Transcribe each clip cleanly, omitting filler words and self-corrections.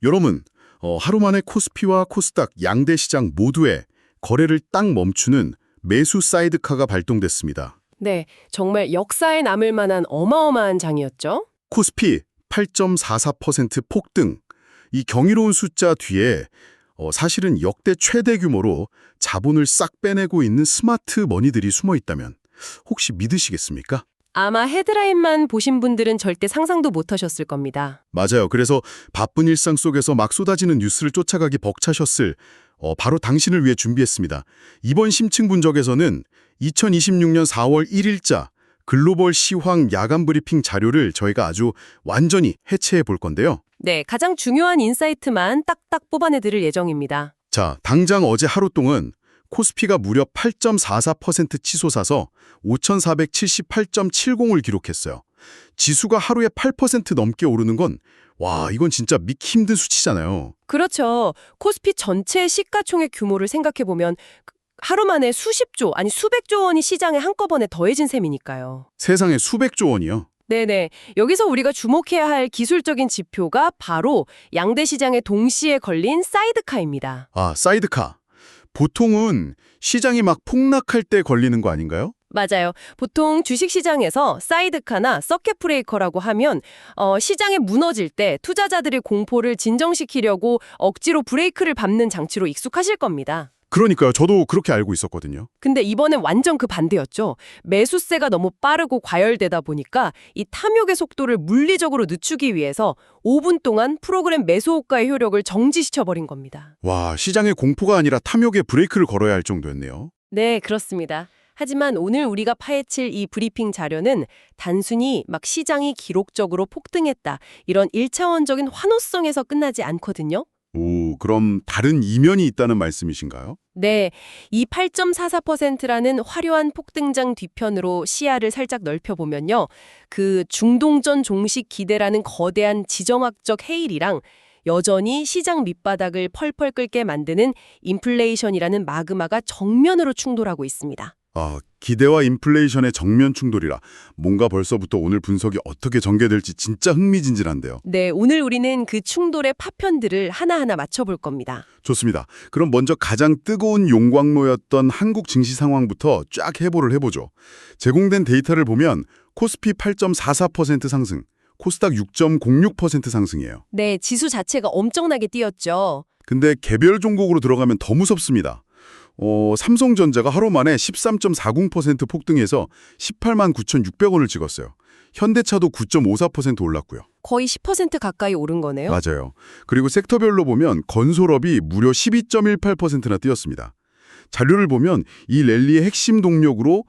여러분, 하루 만에 코스피와 코스닥 양대 시장 모두에 거래를 딱 멈추는 매수 사이드카가 발동됐습니다. 네, 정말 역사에 남을 만한 어마어마한 장이었죠. 코스피 8.44% 폭등. 이 경이로운 숫자 뒤에 사실은 역대 최대 규모로 자본을 싹 빼내고 있는 스마트 머니들이 숨어 있다면 혹시 믿으시겠습니까? 아마 헤드라인만 보신 분들은 절대 상상도 못 하셨을 겁니다. 맞아요. 그래서 바쁜 일상 속에서 막 쏟아지는 뉴스를 쫓아가기 벅차셨을 바로 당신을 위해 준비했습니다. 이번 심층 분석에서는 2026년 4월 1일자 글로벌 시황 야간 브리핑 자료를 저희가 아주 완전히 해체해 볼 건데요. 네, 가장 중요한 인사이트만 딱딱 뽑아내 드릴 예정입니다. 자, 당장 어제 하루 동안 코스피가 무려 8.44% 치솟아서 5,478.70을 기록했어요. 지수가 하루에 8% 넘게 오르는 건 와, 이건 진짜 믿기 힘든 수치잖아요. 그렇죠. 코스피 전체 시가총액 규모를 생각해보면 하루 만에 수십조, 아니 수백조 원이 시장에 한꺼번에 더해진 셈이니까요. 세상에 수백조 원이요. 네네. 여기서 우리가 주목해야 할 기술적인 지표가 바로 양대 시장에 동시에 걸린 사이드카입니다. 아, 사이드카. 보통은 시장이 막 폭락할 때 걸리는 거 아닌가요? 맞아요. 보통 주식시장에서 사이드카나 서킷 브레이커라고 하면 시장이 무너질 때 투자자들의 공포를 진정시키려고 억지로 브레이크를 밟는 장치로 익숙하실 겁니다. 그러니까요. 저도 그렇게 알고 있었거든요. 근데 이번엔 완전 그 반대였죠. 매수세가 너무 빠르고 과열되다 보니까 이 탐욕의 속도를 물리적으로 늦추기 위해서 5분 동안 프로그램 매수 호가의 효력을 정지시켜버린 겁니다. 와, 시장의 공포가 아니라 탐욕에 브레이크를 걸어야 할 정도였네요. 네, 그렇습니다. 하지만 오늘 우리가 파헤칠 이 브리핑 자료는 단순히 막 시장이 기록적으로 폭등했다, 이런 1차원적인 환호성에서 끝나지 않거든요. 오, 그럼 다른 이면이 있다는 말씀이신가요? 네, 이 8.44%라는 화려한 폭등장 뒤편으로 시야를 살짝 넓혀보면요. 그 중동전 종식 기대라는 거대한 지정학적 해일이랑 여전히 시장 밑바닥을 펄펄 끓게 만드는 인플레이션이라는 마그마가 정면으로 충돌하고 있습니다. 아, 기대와 인플레이션의 정면 충돌이라 뭔가 벌써부터 오늘 분석이 어떻게 전개될지 진짜 흥미진진한데요. 네, 오늘 우리는 그 충돌의 파편들을 하나하나 맞춰볼 겁니다. 좋습니다. 그럼 먼저 가장 뜨거운 용광로였던 한국 증시 상황부터 쫙 해보를 해보죠. 제공된 데이터를 보면 코스피 8.44% 상승, 코스닥 6.06% 상승이에요. 네, 지수 자체가 엄청나게 뛰었죠. 근데 개별 종목으로 들어가면 더 무섭습니다. 삼성전자가 하루 만에 13.40% 폭등해서 18만 9,600원을 찍었어요. 현대차도 9.54% 올랐고요. 거의 10% 가까이 오른 거네요. 맞아요. 그리고 섹터별로 보면 건설업이 무려 12.18%나 뛰었습니다. 자료를 보면 이 랠리의 핵심 동력으로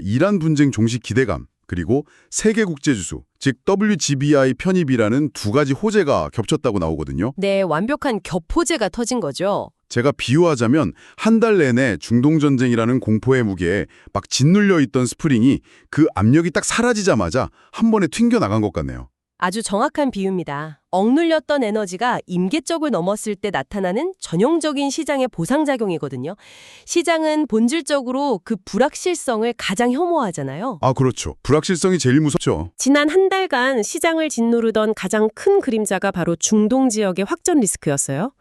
이란 분쟁 종식 기대감, 그리고 세계국제지수, 즉 WGBI 편입이라는 두 가지 호재가 겹쳤다고 나오거든요. 네, 완벽한 겹호재가 터진 거죠. 제가 비유하자면 한 달 내내 중동전쟁이라는 공포의 무게에 막 짓눌려 있던 스프링이 그 압력이 딱 사라지자마자 한 번에 튕겨나간 것 같네요. 아주 정확한 비유입니다. 억눌렸던 에너지가 임계적을 넘었을 때 나타나는 전형적인 시장의 보상작용이거든요. 시장은 본질적으로 그 불확실성을 가장 혐오하잖아요. 아, 그렇죠. 불확실성이 제일 무섭죠. 지난 한 달간 시장을 짓누르던 가장 큰 그림자가 바로 중동 지역의 확전 리스크였어요.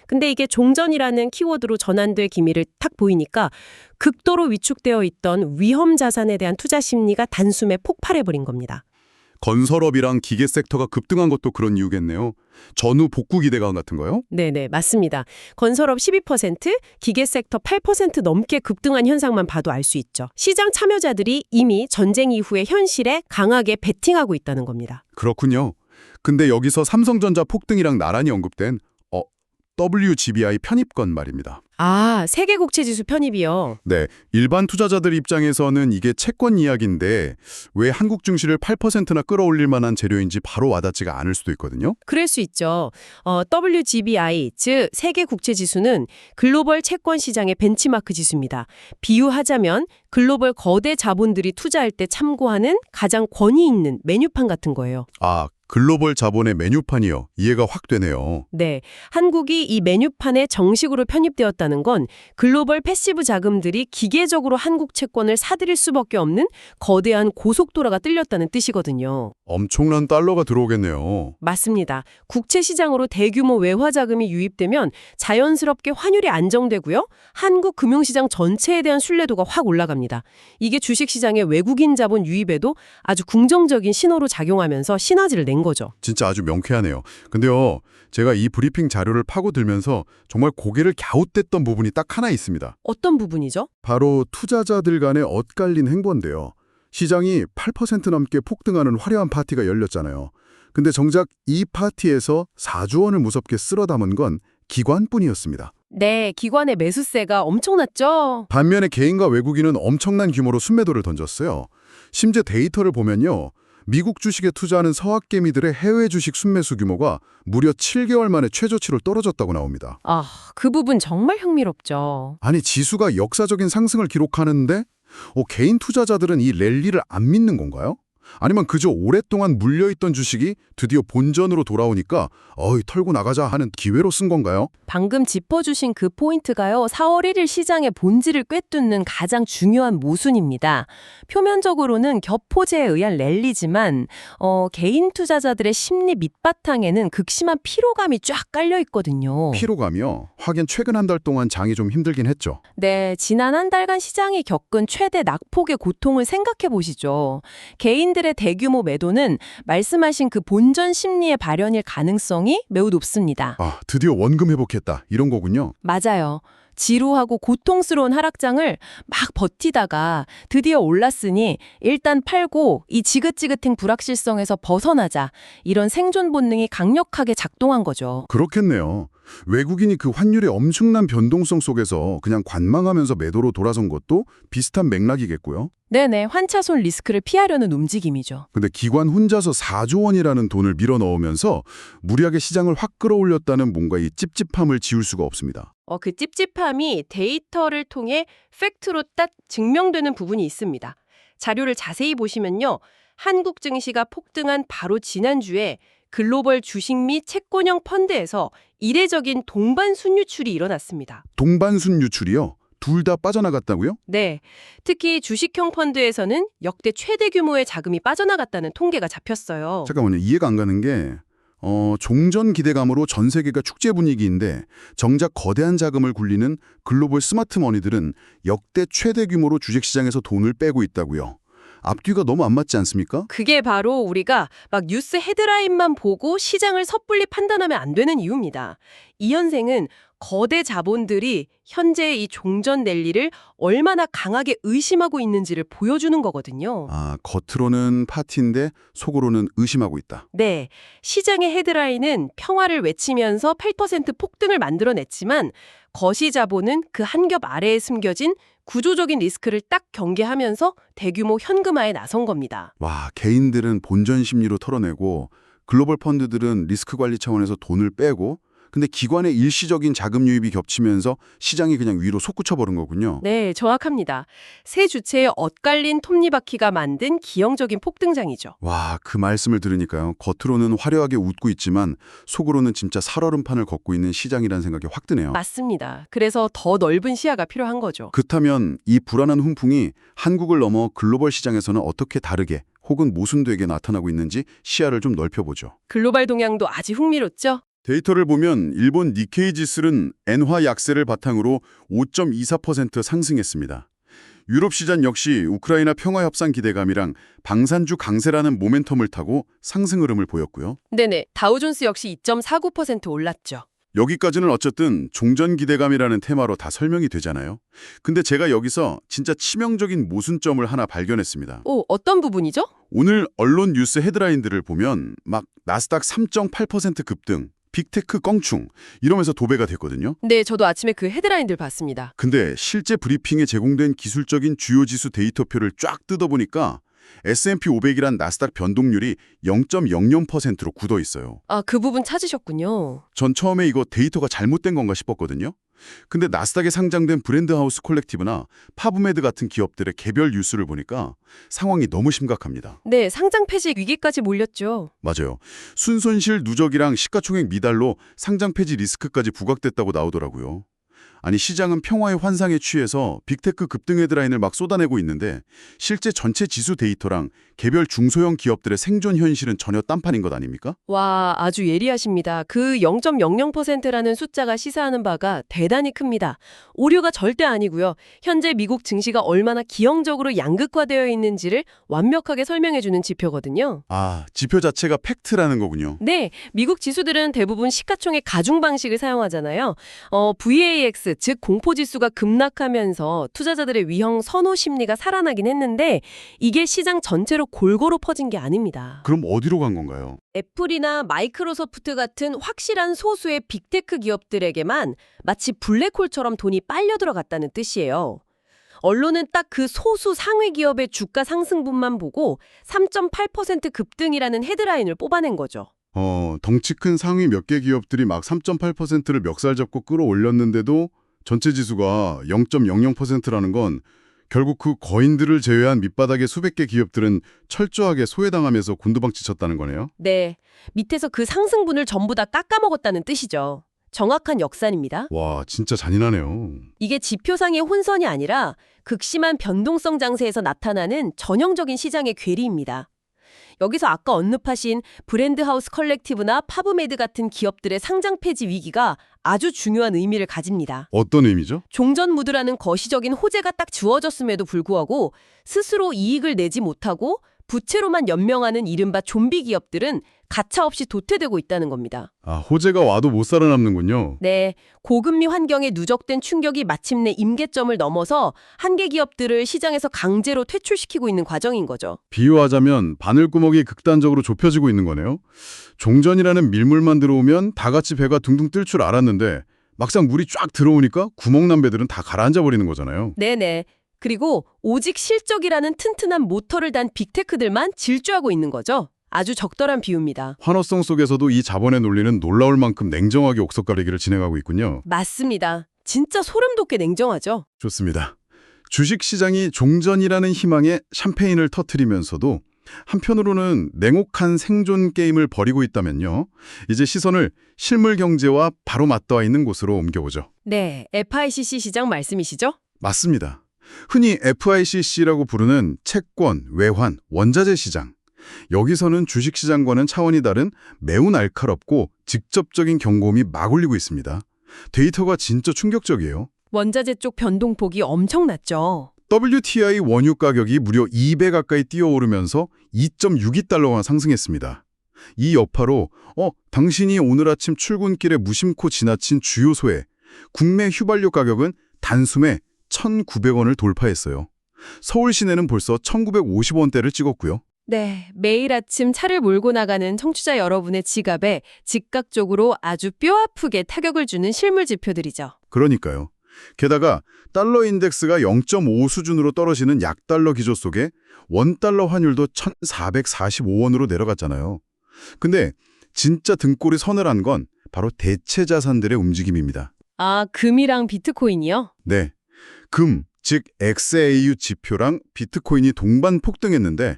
근데 이게 종전이라는 키워드로 전환될 기미를 탁 보이니까 극도로 위축되어 있던 위험 자산에 대한 투자 심리가 단숨에 폭발해버린 겁니다. 건설업이랑 기계 섹터가 급등한 것도 그런 이유겠네요. 전후 복구 기대감 같은 거요? 네네, 맞습니다. 건설업 12%, 기계 섹터 8% 넘게 급등한 현상만 봐도 알 수 있죠. 시장 참여자들이 이미 전쟁 이후의 현실에 강하게 베팅하고 있다는 겁니다. 그렇군요. 근데 여기서 삼성전자 폭등이랑 나란히 언급된 WGBI 편입건 말입니다. 아, 세계국채지수 편입이요. 네, 일반 투자자들 입장에서는 이게 채권 이야기인데 왜 한국 증시를 8%나 끌어올릴 만한 재료인지 바로 와닿지가 않을 수도 있거든요. 그럴 수 있죠. WGBI, 즉 세계국채지수는 글로벌 채권 시장의 벤치마크 지수입니다. 비유하자면 글로벌 거대 자본들이 투자할 때 참고하는 가장 권위 있는 메뉴판 같은 거예요. 아, 글로벌 자본의 메뉴판이요. 이해가 확 되네요. 네, 한국이 이 메뉴판에 정식으로 편입되었다는 건 글로벌 패시브 자금들이 기계적으로 한국 채권을 사들일 수밖에 없는 거대한 고속도로가 뚫렸다는 뜻이거든요. 엄청난 달러가 들어오겠네요. 맞습니다. 국채 시장으로 대규모 외화 자금이 유입되면 자연스럽게 환율이 안정되고요. 한국 금융시장 전체에 대한 신뢰도가 확 올라갑니다. 이게 주식시장의 외국인 자본 유입에도 아주 긍정적인 신호로 작용하면서 시너지를 낸 거죠. 진짜 아주 명쾌하네요. 근데요, 제가 이 브리핑 자료를 파고들면서 정말 고개를 갸웃댔던 부분이 딱 하나 있습니다. 어떤 부분이죠? 바로 투자자들 간의 엇갈린 행보인데요. 시장이 8% 넘게 폭등하는 화려한 파티가 열렸잖아요. 근데 정작 이 파티에서 4조 원을 무섭게 쓸어 담은 건 기관뿐이었습니다. 네, 기관의 매수세가 엄청났죠. 반면에 개인과 외국인은 엄청난 규모로 순매도를 던졌어요. 심지어 데이터를 보면요. 미국 주식에 투자하는 서학개미들의 해외 주식 순매수 규모가 무려 7개월 만에 최저치로 떨어졌다고 나옵니다. 아, 그 부분 정말 흥미롭죠. 아니, 지수가 역사적인 상승을 기록하는데 개인 투자자들은 이 랠리를 안 믿는 건가요? 아니면 그저 오랫동안 물려있던 주식이 드디어 본전으로 돌아오니까 털고 나가자 하는 기회로 쓴 건가요? 방금 짚어주신 그 포인트가요. 4월 1일 시장의 본질을 꿰뚫는 가장 중요한 모순입니다. 표면적으로는 격포제에 의한 랠리지만 개인 투자자들의 심리 밑바탕에는 극심한 피로감이 쫙 깔려 있거든요. 피로감이요? 하긴 최근 한 달 동안 장이 좀 힘들긴 했죠. 네, 지난 한 달간 시장이 겪은 최대 낙폭의 고통을 생각해 보시죠. 개인들의 대규모 매도는 말씀하신 그 본전 심리의 발현일 가능성이 매우 높습니다. 아, 드디어 원금 회복했다. 이런 거군요. 맞아요. 지루하고 고통스러운 하락장을 막 버티다가 드디어 올랐으니 일단 팔고 이 지긋지긋한 불확실성에서 벗어나자, 이런 생존 본능이 강력하게 작동한 거죠. 그렇겠네요. 외국인이 그 환율의 엄청난 변동성 속에서 그냥 관망하면서 매도로 돌아선 것도 비슷한 맥락이겠고요. 네네, 환차손 리스크를 피하려는 움직임이죠. 근데 기관 혼자서 4조 원이라는 돈을 밀어넣으면서 무리하게 시장을 확 끌어올렸다는 뭔가 이 찝찝함을 지울 수가 없습니다. 그 찝찝함이 데이터를 통해 팩트로 딱 증명되는 부분이 있습니다. 자료를 자세히 보시면요. 한국 증시가 폭등한 바로 지난주에 글로벌 주식 및 채권형 펀드에서 이례적인 동반 순유출이 일어났습니다. 동반순 유출이요? 둘 다 빠져나갔다고요? 네, 특히 주식형 펀드에서는 역대 최대 규모의 자금이 빠져나갔다는 통계가 잡혔어요. 잠깐만요. 이해가 안 가는 게 종전 기대감으로 전 세계가 축제 분위기인데 정작 거대한 자금을 굴리는 글로벌 스마트 머니들은 역대 최대 규모로 주식시장에서 돈을 빼고 있다고요. 앞뒤가 너무 안 맞지 않습니까? 그게 바로 우리가 막 뉴스 헤드라인만 보고 시장을 섣불리 판단하면 안 되는 이유입니다. 이 현상은 거대 자본들이 현재 이 종전 랠리를 얼마나 강하게 의심하고 있는지를 보여주는 거거든요. 아, 겉으로는 파티인데 속으로는 의심하고 있다. 네, 시장의 헤드라인은 평화를 외치면서 8% 폭등을 만들어냈지만 거시 자본은 그 한 겹 아래에 숨겨진 구조적인 리스크를 딱 경계하면서 대규모 현금화에 나선 겁니다. 와, 개인들은 본전 심리로 털어내고 글로벌 펀드들은 리스크 관리 차원에서 돈을 빼고 근데 기관의 일시적인 자금 유입이 겹치면서 시장이 그냥 위로 솟구쳐버린 거군요. 네, 정확합니다. 세 주체의 엇갈린 톱니바퀴가 만든 기형적인 폭등장이죠. 와, 그 말씀을 들으니까요. 겉으로는 화려하게 웃고 있지만 속으로는 진짜 살얼음판을 걷고 있는 시장이라는 생각이 확 드네요. 맞습니다. 그래서 더 넓은 시야가 필요한 거죠. 그렇다면 이 불안한 훈풍이 한국을 넘어 글로벌 시장에서는 어떻게 다르게 혹은 모순되게 나타나고 있는지 시야를 좀 넓혀보죠. 글로벌 동향도 아주 흥미롭죠? 데이터를 보면 일본 니케이 지수는 엔화 약세를 바탕으로 5.24% 상승했습니다. 유럽 시장 역시 우크라이나 평화협상 기대감이랑 방산주 강세라는 모멘텀을 타고 상승 흐름을 보였고요. 네네, 다우존스 역시 2.49% 올랐죠. 여기까지는 어쨌든 종전 기대감이라는 테마로 다 설명이 되잖아요. 근데 제가 여기서 진짜 치명적인 모순점을 하나 발견했습니다. 오, 어떤 부분이죠? 오늘 언론 뉴스 헤드라인들을 보면 막 나스닥 3.8% 급등, 빅테크 껑충 이러면서 도배가 됐거든요. 네, 저도 아침에 그 헤드라인들 봤습니다. 근데 실제 브리핑에 제공된 기술적인 주요 지수 데이터표를 쫙 뜯어보니까 S&P 500이란 나스닥 변동률이 0.00%로 굳어 있어요. 아, 그 부분 찾으셨군요. 전 처음에 이거 데이터가 잘못된 건가 싶었거든요. 근데 나스닥에 상장된 브랜드하우스 콜렉티브나 파브메드 같은 기업들의 개별 뉴스를 보니까 상황이 너무 심각합니다. 네, 상장 폐지 위기까지 몰렸죠. 맞아요. 순손실 누적이랑 시가총액 미달로 상장 폐지 리스크까지 부각됐다고 나오더라고요. 아니 시장은 평화의 환상에 취해서 빅테크 급등 헤드라인을 막 쏟아내고 있는데 실제 전체 지수 데이터랑 개별 중소형 기업들의 생존 현실은 전혀 딴판인 것 아닙니까? 와, 아주 예리하십니다. 그 0.00%라는 숫자가 시사하는 바가 대단히 큽니다. 오류가 절대 아니고요. 현재 미국 증시가 얼마나 기형적으로 양극화되어 있는지를 완벽하게 설명해주는 지표거든요. 아, 지표 자체가 팩트라는 거군요. 네, 미국 지수들은 대부분 시가총액 가중 방식을 사용하잖아요. VAX, 즉 공포지수가 급락하면서 투자자들의 위험 선호 심리가 살아나긴 했는데 이게 시장 전체로 골고루 퍼진 게 아닙니다. 그럼 어디로 간 건가요? 애플이나 마이크로소프트 같은 확실한 소수의 빅테크 기업들에게만 마치 블랙홀처럼 돈이 빨려 들어갔다는 뜻이에요. 언론은 딱 그 소수 상위 기업의 주가 상승분만 보고 3.8% 급등이라는 헤드라인을 뽑아낸 거죠. 덩치 큰 상위 몇 개 기업들이 막 3.8%를 멱살 잡고 끌어올렸는데도 전체 지수가 0.00%라는 건 결국 그 거인들을 제외한 밑바닥의 수백 개 기업들은 철저하게 소외당하면서 곤두박질쳤다는 거네요. 네, 밑에서 그 상승분을 전부 다 깎아먹었다는 뜻이죠. 정확한 역산입니다. 와, 진짜 잔인하네요. 이게 지표상의 혼선이 아니라 극심한 변동성 장세에서 나타나는 전형적인 시장의 괴리입니다. 여기서 아까 언급하신 브랜드하우스 컬렉티브나 파브메드 같은 기업들의 상장 폐지 위기가 아주 중요한 의미를 가집니다. 어떤 의미죠? 종전 무드라는 거시적인 호재가 딱 주어졌음에도 불구하고 스스로 이익을 내지 못하고 부채로만 연명하는 이른바 좀비 기업들은 가차없이 도태되고 있다는 겁니다. 아, 호재가 와도 못 살아남는군요. 네, 고금리 환경에 누적된 충격이 마침내 임계점을 넘어서 한계 기업들을 시장에서 강제로 퇴출시키고 있는 과정인 거죠. 비유하자면 바늘구멍이 극단적으로 좁혀지고 있는 거네요. 종전이라는 밀물만 들어오면 다 같이 배가 둥둥 뜰 줄 알았는데 막상 물이 쫙 들어오니까 구멍난 배들은 다 가라앉아 버리는 거잖아요. 네네. 그리고 오직 실적이라는 튼튼한 모터를 단 빅테크들만 질주하고 있는 거죠. 아주 적절한 비유입니다. 환호성 속에서도 이 자본의 논리는 놀라울 만큼 냉정하게 옥석가리기를 진행하고 있군요. 맞습니다. 진짜 소름 돋게 냉정하죠. 좋습니다. 주식시장이 종전이라는 희망에 샴페인을 터뜨리면서도 한편으로는 냉혹한 생존 게임을 벌이고 있다면요. 이제 시선을 실물 경제와 바로 맞닿아 있는 곳으로 옮겨보죠. 네, FICC 시장 말씀이시죠? 맞습니다. 흔히 FICC라고 부르는 채권, 외환, 원자재 시장. 여기서는 주식시장과는 차원이 다른 매우 날카롭고 직접적인 경고음이 막 울리고 있습니다. 데이터가 진짜 충격적이에요. 원자재 쪽 변동폭이 엄청났죠. WTI 원유 가격이 무려 2배 가까이 뛰어오르면서 2.62달러가 상승했습니다. 이 여파로 당신이 오늘 아침 출근길에 무심코 지나친 주요 소액, 국내 휘발유 가격은 단숨에 1,900원을 돌파했어요. 서울 시내는 벌써 1,950원대를 찍었고요. 네, 매일 아침 차를 몰고 나가는 청취자 여러분의 지갑에 즉각적으로 아주 뼈아프게 타격을 주는 실물 지표들이죠. 그러니까요. 게다가 달러 인덱스가 0.5 수준으로 떨어지는 약달러 기조 속에 원달러 환율도 1,445원으로 내려갔잖아요. 근데 진짜 등골이 서늘한 건 바로 대체 자산들의 움직임입니다. 아, 금이랑 비트코인이요? 네. 금, 즉 XAU 지표랑 비트코인이 동반 폭등했는데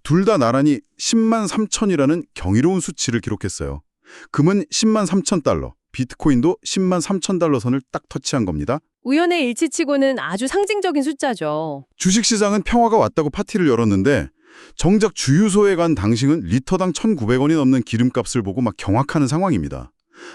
둘 다 나란히 10만 3천이라는 경이로운 수치를 기록했어요. 금은 10만 3천 달러, 비트코인도 10만 3천 달러 선을 딱 터치한 겁니다. 우연의 일치치고는 아주 상징적인 숫자죠. 주식시장은 평화가 왔다고 파티를 열었는데 정작 주유소에 간 당신은 리터당 1,900원이 넘는 기름값을 보고 막 경악하는 상황입니다.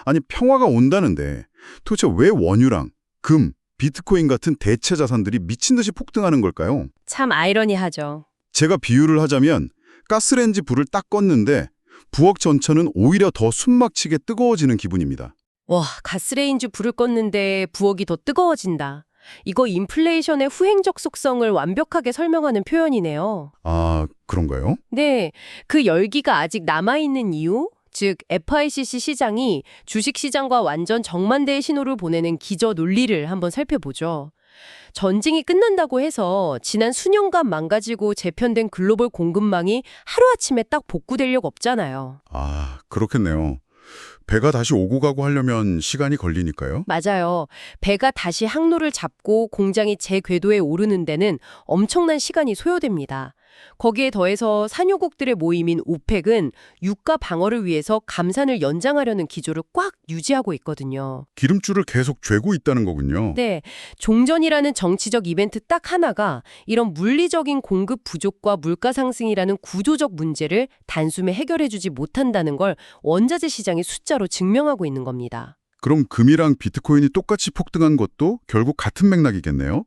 아니 평화가 온다는데 도대체 왜 원유랑 금, 비트코인 같은 대체 자산들이 미친 듯이 폭등하는 걸까요? 참 아이러니하죠. 제가 비유를 하자면 가스레인지 불을 딱 껐는데 부엌 전체는 오히려 더 숨막히게 뜨거워지는 기분입니다. 와, 가스레인지 불을 껐는데 부엌이 더 뜨거워진다. 이거 인플레이션의 후행적 속성을 완벽하게 설명하는 표현이네요. 아, 그런가요? 네, 그 열기가 아직 남아있는 이유? 즉 FICC 시장이 주식시장과 완전 정반대의 신호를 보내는 기저 논리를 한번 살펴보죠. 전쟁이 끝난다고 해서 지난 수년간 망가지고 재편된 글로벌 공급망이 하루아침에 딱 복구될 력 없잖아요. 아, 그렇겠네요. 배가 다시 오고 가고 하려면 시간이 걸리니까요. 맞아요. 배가 다시 항로를 잡고 공장이 제궤도에 오르는 데는 엄청난 시간이 소요됩니다. 거기에 더해서 산유국들의 모임인 오펙은 유가 방어를 위해서 감산을 연장하려는 기조를 꽉 유지하고 있거든요. 기름줄을 계속 쬐고 있다는 거군요. 네, 종전이라는 정치적 이벤트 딱 하나가 이런 물리적인 공급 부족과 물가 상승이라는 구조적 문제를 단숨에 해결해주지 못한다는 걸 원자재 시장의 숫자로 증명하고 있는 겁니다. 그럼 금이랑 비트코인이 똑같이 폭등한 것도 결국 같은 맥락이겠네요.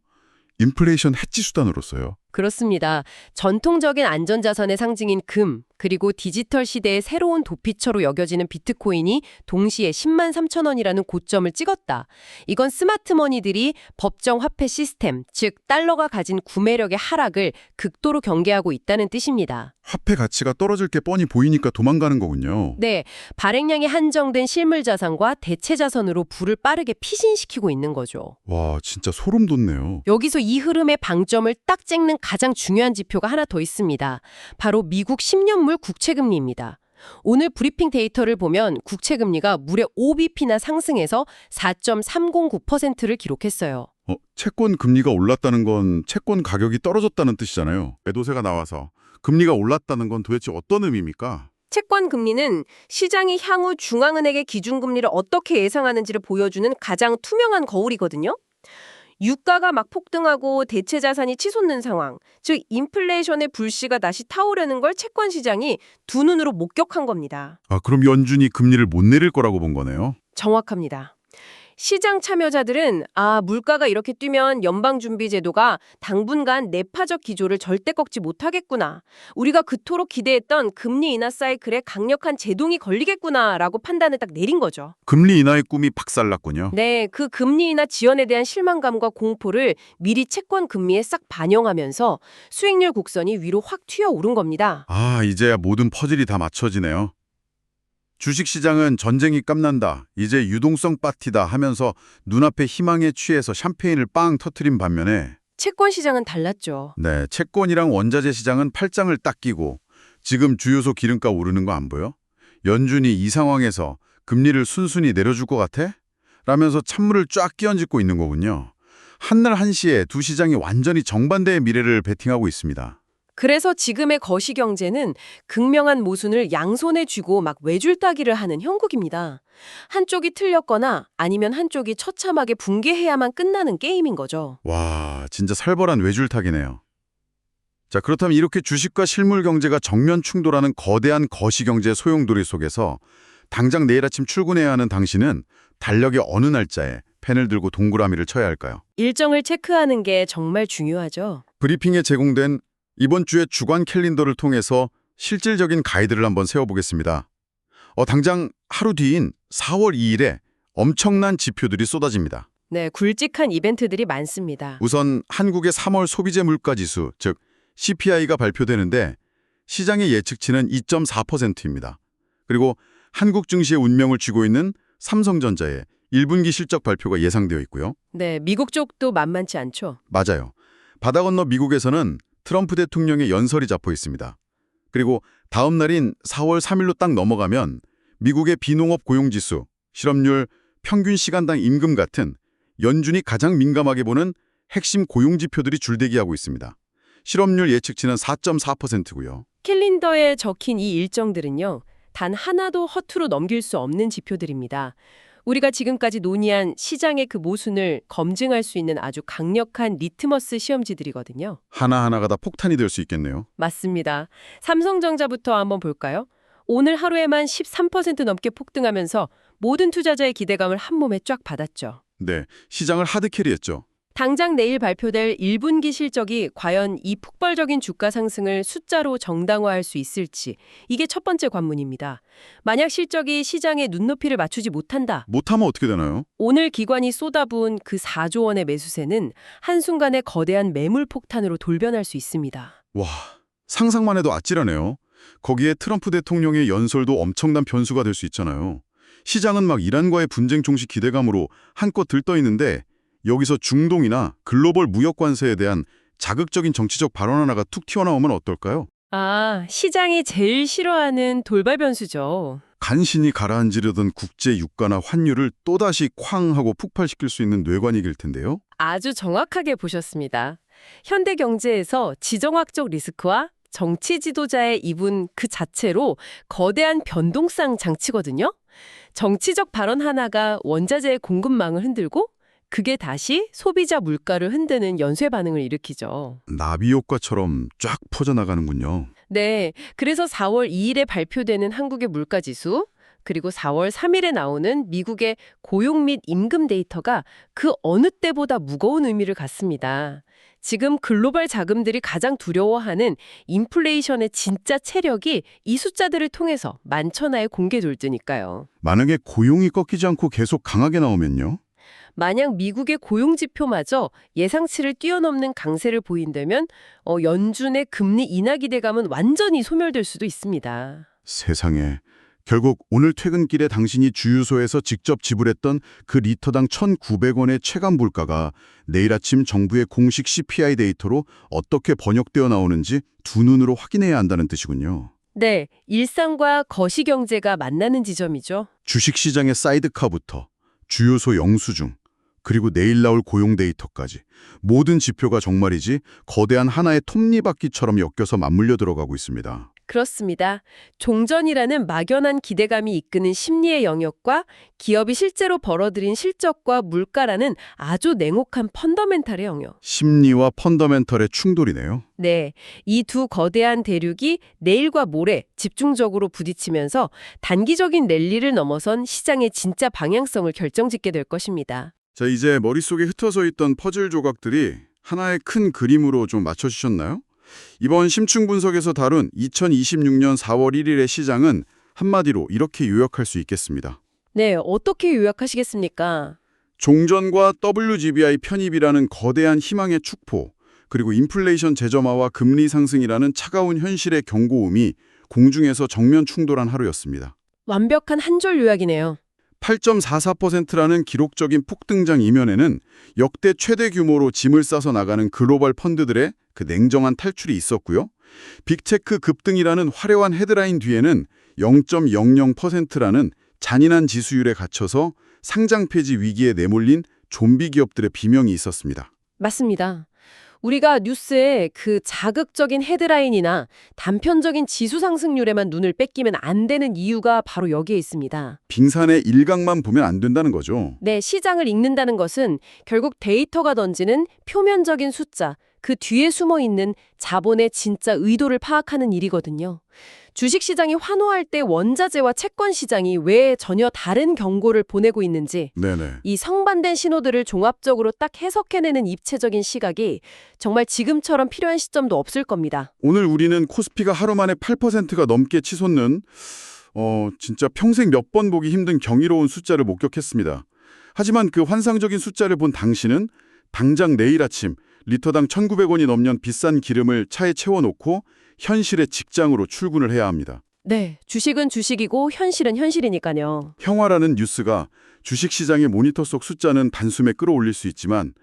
인플레이션 해지 수단으로서요. 그렇습니다. 전통적인 안전자산의 상징인 금, 그리고 디지털 시대의 새로운 도피처로 여겨지는 비트코인이 동시에 10만 3천 원이라는 고점을 찍었다. 이건 스마트머니들이 법정 화폐 시스템, 즉 달러가 가진 구매력의 하락을 극도로 경계하고 있다는 뜻입니다. 화폐 가치가 떨어질 게 뻔히 보이니까 도망가는 거군요. 네, 발행량이 한정된 실물 자산과 대체 자산으로 불을 빠르게 피신시키고 있는 거죠. 와, 진짜 소름 돋네요. 여기서 이 흐름의 방점을 딱 찍는 가장 중요한 지표가 하나 더 있습니다. 바로 미국 10년물 국채금리입니다. 오늘 브리핑 데이터를 보면 국채금리가 무려 5bp나 상승해서 4.309%를 기록했어요. 채권 금리가 올랐다는 건 채권 가격이 떨어졌다는 뜻이잖아요. 매도세가 나와서 금리가 올랐다는 건 도대체 어떤 의미입니까? 채권 금리는 시장이 향후 중앙은행의 기준금리를 어떻게 예상하는지를 보여주는 가장 투명한 거울이거든요. 유가가 막 폭등하고 대체 자산이 치솟는 상황, 즉 인플레이션의 불씨가 다시 타오르는 걸 채권 시장이 두 눈으로 목격한 겁니다. 그럼 연준이 금리를 못 내릴 거라고 본 거네요. 정확합니다. 시장 참여자들은 물가가 이렇게 뛰면 연방준비제도가 당분간 내파적 기조를 절대 꺾지 못하겠구나. 우리가 그토록 기대했던 금리 인하 사이클에 강력한 제동이 걸리겠구나라고 판단을 딱 내린 거죠. 금리 인하의 꿈이 박살났군요. 네, 그 금리 인하 지연에 대한 실망감과 공포를 미리 채권 금리에 싹 반영하면서 수익률 곡선이 위로 확 튀어오른 겁니다. 이제야 모든 퍼즐이 다 맞춰지네요. 주식시장은 전쟁이 깜난다, 이제 유동성 파티다 하면서 눈앞에 희망에 취해서 샴페인을 빵 터트린 반면에 채권 시장은 달랐죠. 네, 채권이랑 원자재 시장은 팔짱을 딱 끼고 지금 주요소 기름값 오르는 거 안 보여? 연준이 이 상황에서 금리를 순순히 내려줄 것 같아? 라면서 찬물을 쫙 끼얹고 있는 거군요. 한날 한시에 두 시장이 완전히 정반대의 미래를 베팅하고 있습니다. 그래서 지금의 거시경제는 극명한 모순을 양손에 쥐고 막 외줄따기를 하는 형국입니다. 한쪽이 틀렸거나 아니면 한쪽이 처참하게 붕괴해야만 끝나는 게임인 거죠. 와, 진짜 살벌한 외줄타기네요. 자, 그렇다면 이렇게 주식과 실물 경제가 정면 충돌하는 거대한 거시경제 소용돌이 속에서 당장 내일 아침 출근해야 하는 당신은 달력의 어느 날짜에 펜을 들고 동그라미를 쳐야 할까요? 일정을 체크하는 게 정말 중요하죠. 브리핑에 제공된 이번 주의 주간 캘린더를 통해서 실질적인 가이드를 한번 세워보겠습니다. 당장 하루 뒤인 4월 2일에 엄청난 지표들이 쏟아집니다. 네, 굵직한 이벤트들이 많습니다. 우선 한국의 3월 소비재 물가지수, 즉 CPI가 발표되는데 시장의 예측치는 2.4%입니다. 그리고 한국 증시의 운명을 쥐고 있는 삼성전자의 1분기 실적 발표가 예상되어 있고요. 네, 미국 쪽도 만만치 않죠. 맞아요. 바다 건너 미국에서는 트럼프 대통령의 연설이 잡혀 있습니다. 그리고 다음 날인 4월 3일로 딱 넘어가면 미국의 비농업 고용지수, 실업률, 평균 시간당 임금 같은 연준이 가장 민감하게 보는 핵심 고용지표들이 줄대기하고 있습니다. 실업률 예측치는 4.4%고요. 캘린더에 적힌 이 일정들은요, 단 하나도 허투루 넘길 수 없는 지표들입니다. 우리가 지금까지 논의한 시장의 그 모순을 검증할 수 있는 아주 강력한 리트머스 시험지들이거든요. 하나하나가 다 폭탄이 될 수 있겠네요. 맞습니다. 삼성전자부터 한번 볼까요? 오늘 하루에만 13% 넘게 폭등하면서 모든 투자자의 기대감을 한 몸에 쫙 받았죠. 네, 시장을 하드캐리했죠. 당장 내일 발표될 1분기 실적이 과연 이 폭발적인 주가 상승을 숫자로 정당화할 수 있을지, 이게 첫 번째 관문입니다. 만약 실적이 시장의 눈높이를 맞추지 못한다. 못하면 어떻게 되나요? 오늘 기관이 쏟아부은 그 4조 원의 매수세는 한순간에 거대한 매물 폭탄으로 돌변할 수 있습니다. 와, 상상만 해도 아찔하네요. 거기에 트럼프 대통령의 연설도 엄청난 변수가 될 수 있잖아요. 시장은 막 이란과의 분쟁 종식 기대감으로 한껏 들떠 있는데 여기서 중동이나 글로벌 무역 관세에 대한 자극적인 정치적 발언 하나가 툭 튀어나오면 어떨까요? 시장이 제일 싫어하는 돌발 변수죠. 간신히 가라앉으려던 국제 유가나 환율을 또다시 쾅 하고 폭발시킬 수 있는 뇌관이길 텐데요. 아주 정확하게 보셨습니다. 현대 경제에서 지정학적 리스크와 정치 지도자의 이분 그 자체로 거대한 변동성 장치거든요. 정치적 발언 하나가 원자재의 공급망을 흔들고 그게 다시 소비자 물가를 흔드는 연쇄 반응을 일으키죠. 나비 효과처럼 쫙 퍼져나가는군요. 네, 그래서 4월 2일에 발표되는 한국의 물가지수, 그리고 4월 3일에 나오는 미국의 고용 및 임금 데이터가 그 어느 때보다 무거운 의미를 갖습니다. 지금 글로벌 자금들이 가장 두려워하는 인플레이션의 진짜 체력이 이 숫자들을 통해서 만천하에 공개될 테니까요. 만약에 고용이 꺾이지 않고 계속 강하게 나오면요? 만약 미국의 고용 지표마저 예상치를 뛰어넘는 강세를 보인다면 연준의 금리 인하 기대감은 완전히 소멸될 수도 있습니다. 세상에. 결국 오늘 퇴근길에 당신이 주유소에서 직접 지불했던 그 리터당 1,900원의 체감 물가가 내일 아침 정부의 공식 CPI 데이터로 어떻게 번역되어 나오는지 두 눈으로 확인해야 한다는 뜻이군요. 네, 일상과 거시경제가 만나는 지점이죠. 주식시장의 사이드카부터 주요소 영수증, 그리고 내일 나올 고용 데이터까지 모든 지표가 정말이지 거대한 하나의 톱니바퀴처럼 엮여서 맞물려 들어가고 있습니다. 그렇습니다. 종전이라는 막연한 기대감이 이끄는 심리의 영역과 기업이 실제로 벌어들인 실적과 물가라는 아주 냉혹한 펀더멘탈의 영역. 심리와 펀더멘털의 충돌이네요. 네, 이 두 거대한 대륙이 내일과 모레 집중적으로 부딪히면서 단기적인 랠리를 넘어선 시장의 진짜 방향성을 결정짓게 될 것입니다. 자, 이제 머릿속에 흩어져 있던 퍼즐 조각들이 하나의 큰 그림으로 좀 맞춰지셨나요? 이번 심층 분석에서 다룬 2026년 4월 1일의 시장은 한마디로 이렇게 요약할 수 있겠습니다. 네, 어떻게 요약하시겠습니까? 종전과 WGBI 편입이라는 거대한 희망의 축포, 그리고 인플레이션 재점화와 금리 상승이라는 차가운 현실의 경고음이 공중에서 정면 충돌한 하루였습니다. 완벽한 한 줄 요약이네요. 8.44%라는 기록적인 폭등장 이면에는 역대 최대 규모로 짐을 싸서 나가는 글로벌 펀드들의 그 냉정한 탈출이 있었고요. 빅테크 급등이라는 화려한 헤드라인 뒤에는 0.00%라는 잔인한 지수율에 갇혀서 상장 폐지 위기에 내몰린 좀비 기업들의 비명이 있었습니다. 맞습니다. 우리가 뉴스에 그 자극적인 헤드라인이나 단편적인 지수 상승률에만 눈을 뺏기면 안 되는 이유가 바로 여기에 있습니다. 빙산의 일각만 보면 안 된다는 거죠. 네, 시장을 읽는다는 것은 결국 데이터가 던지는 표면적인 숫자, 그 뒤에 숨어 있는 자본의 진짜 의도를 파악하는 일이거든요. 주식시장이 환호할 때 원자재와 채권 시장이 왜 전혀 다른 경고를 보내고 있는지 네네. 이 성반된 신호들을 종합적으로 딱 해석해내는 입체적인 시각이 정말 지금처럼 필요한 시점도 없을 겁니다. 오늘 우리는 코스피가 하루 만에 8%가 넘게 치솟는 진짜 평생 몇 번 보기 힘든 경이로운 숫자를 목격했습니다. 하지만 그 환상적인 숫자를 본 당신은 당장 내일 아침 리터당 1,900원이 넘는 비싼 기름을 차에 채워놓고 현실의 직장으로 출근을 해야 합니다. 네, 주식은 주식이고 현실은 현실이니까요. 평화라는 뉴스가 주식시장의 모니터 속 숫자는 단숨에 끌어올릴 수 있지만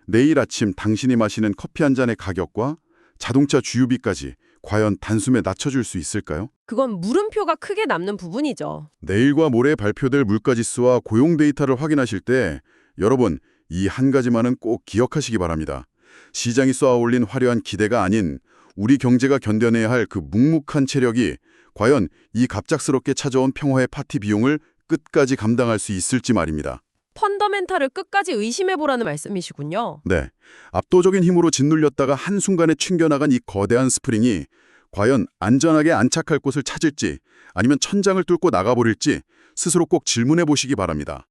내일 아침 당신이 마시는 커피 한 잔의 가격과 자동차 주유비까지 과연 단숨에 낮춰줄 수 있을까요? 그건 물음표가 크게 남는 부분이죠. 내일과 모레 발표될 물가지수와 고용 데이터를 확인하실 때 여러분 이 한 가지만은 꼭 기억하시기 바랍니다. 시장이 쏘아올린 화려한 기대가 아닌 우리 경제가 견뎌내야 할 그 묵묵한 체력이 과연 이 갑작스럽게 찾아온 평화의 파티 비용을 끝까지 감당할 수 있을지 말입니다. 펀더멘탈을 끝까지 의심해보라는 말씀이시군요. 네, 압도적인 힘으로 짓눌렸다가 한순간에 튕겨나간 이 거대한 스프링이 과연 안전하게 안착할 곳을 찾을지 아니면 천장을 뚫고 나가버릴지 스스로 꼭 질문해 보시기 바랍니다.